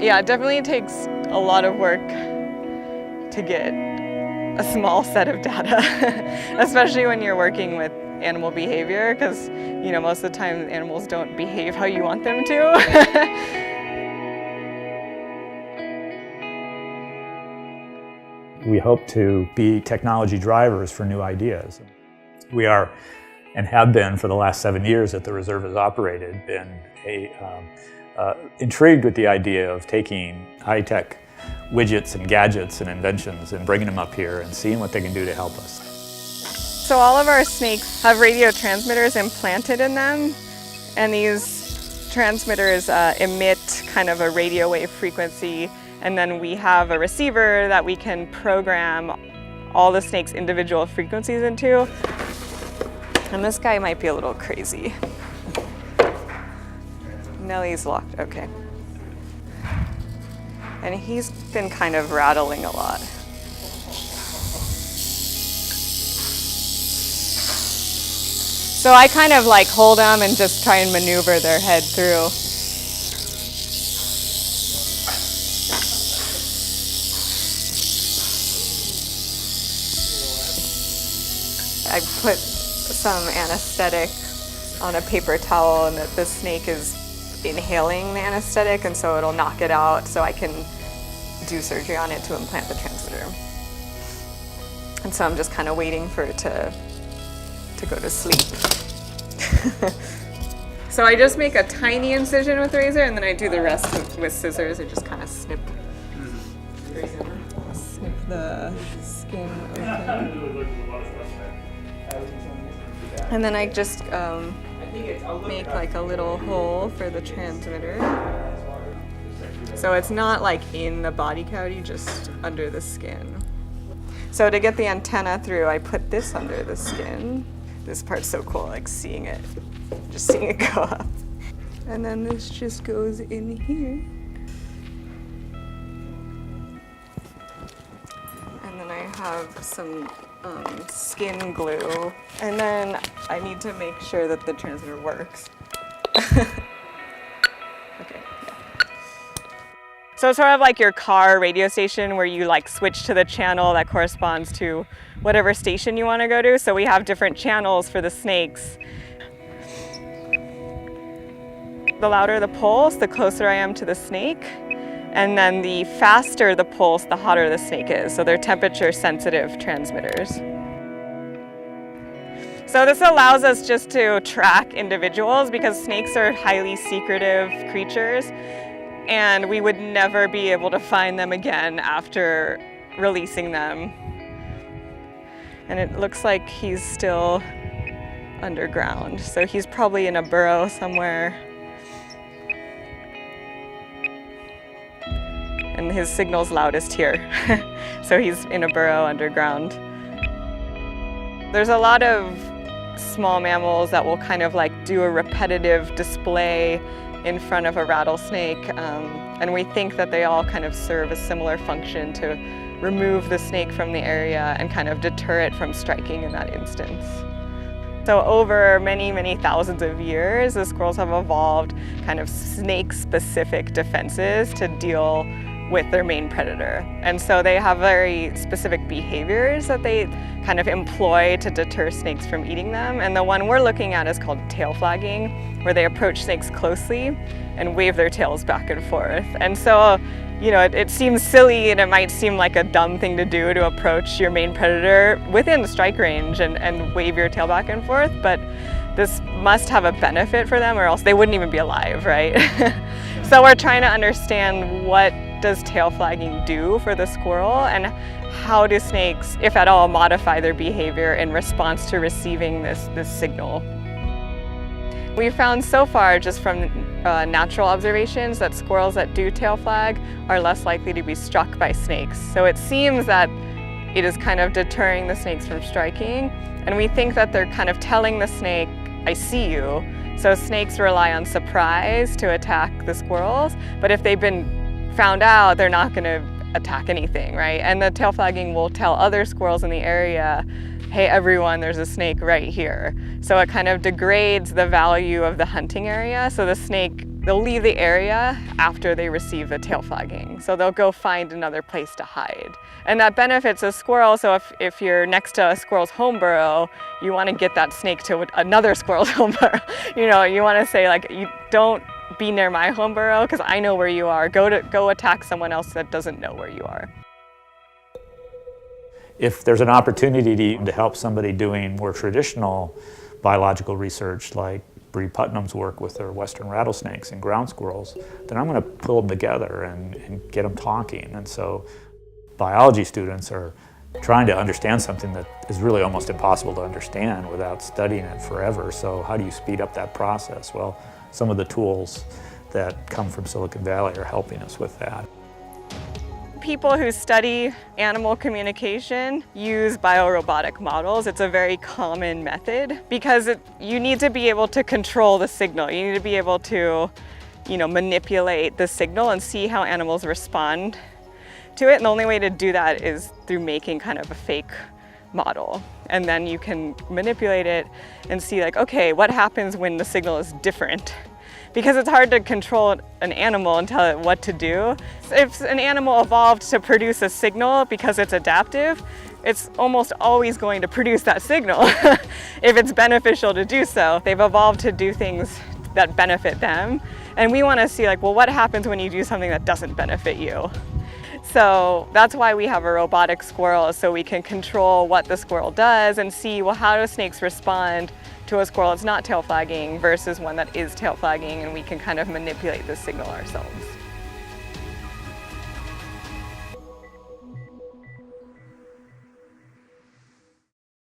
Yeah, it definitely takes a lot of work to get a small set of data, especially when you're working with animal behavior, because most of the time animals don't behave how you want them to. We hope to be technology drivers for new ideas. We are, and have been for the last 7 years that the reserve has operated, been intrigued with the idea of taking high-tech widgets and gadgets and inventions and bringing them up here and seeing what they can do to help us. So all of our snakes have radio transmitters implanted in them, and these transmitters emit kind of a radio wave frequency, and then we have a receiver that we can program all the snake's individual frequencies into. And this guy might be a little crazy. Nellie's locked, okay. And he's been kind of rattling a lot. So I kind of like hold them and just try and maneuver their head through. I put some anesthetic on a paper towel, and that the snake is inhaling the anesthetic, and so it'll knock it out, so I can do surgery on it to implant the transmitter. And so I'm just kind of waiting for it to go to sleep. So I just make a tiny incision with the razor, and then I do the rest with scissors. I just kind of snip the skin open. And then I just make like a little hole for the transmitter. So it's not like in the body cavity, just under the skin. So to get the antenna through, I put this under the skin. This part's so cool, like seeing it go up. And then this just goes in here. And then I have some skin glue. And then I need to make sure that the transmitter works. Okay. So it's sort of like your car radio station where you like switch to the channel that corresponds to whatever station you want to go to. So we have different channels for the snakes. The louder the pulse, the closer I am to the snake. And then the faster the pulse, the hotter the snake is. So they're temperature sensitive transmitters. So this allows us just to track individuals, because snakes are highly secretive creatures, and we would never be able to find them again after releasing them. And it looks like he's still underground, so he's probably in a burrow somewhere. And his signal's loudest here. So he's in a burrow underground. There's a lot of small mammals that will kind of like do a repetitive display in front of a rattlesnake, and we think that they all kind of serve a similar function to remove the snake from the area and kind of deter it from striking in that instance. So over many, many thousands of years, the squirrels have evolved kind of snake-specific defenses to deal with their main predator. And so they have very specific behaviors that they kind of employ to deter snakes from eating them. And the one we're looking at is called tail flagging, where they approach snakes closely and wave their tails back and forth. And so, it seems silly, and it might seem like a dumb thing to do, to approach your main predator within strike range and wave your tail back and forth, but this must have a benefit for them, or else they wouldn't even be alive, right? So we're trying to understand, what does tail flagging do for the squirrel, and how do snakes, if at all, modify their behavior in response to receiving this signal? We found so far, just from natural observations, that squirrels that do tail flag are less likely to be struck by snakes. So it seems that it is kind of deterring the snakes from striking, and we think that they're kind of telling the snake, I see you. So snakes rely on surprise to attack the squirrels, but if they've been found out, they're not going to attack anything, right? And the tail flagging will tell other squirrels in the area, hey everyone, there's a snake right here. So it kind of degrades the value of the hunting area, so the snake they'll leave the area after they receive the tail flagging. So they'll go find another place to hide. And that benefits a squirrel, so if you're next to a squirrel's home burrow, you want to get that snake to another squirrel's home burrow. You know, you want to say like, you don't be near my home burrow because I know where you are. Go attack someone else that doesn't know where you are. If there's an opportunity to help somebody doing more traditional biological research, like Bree Putman's work with their western rattlesnakes and ground squirrels, then I'm going to pull them together and get them talking. And so biology students are trying to understand something that is really almost impossible to understand without studying it forever. So how do you speed up that process? Well, some of the tools that come from Silicon Valley are helping us with that. People who study animal communication use biorobotic models. It's a very common method because you need to be able to control the signal. You need to be able to, manipulate the signal and see how animals respond to it. And the only way to do that is through making kind of a fake model. And then you can manipulate it and see like, okay, what happens when the signal is different? Because it's hard to control an animal and tell it what to do. If an animal evolved to produce a signal because it's adaptive, it's almost always going to produce that signal if it's beneficial to do so. They've evolved to do things that benefit them. And we want to see like, well, what happens when you do something that doesn't benefit you? So that's why we have a robotic squirrel, so we can control what the squirrel does and see, well, how do snakes respond to a squirrel that's not tail flagging versus one that is tail flagging, and we can kind of manipulate the signal ourselves.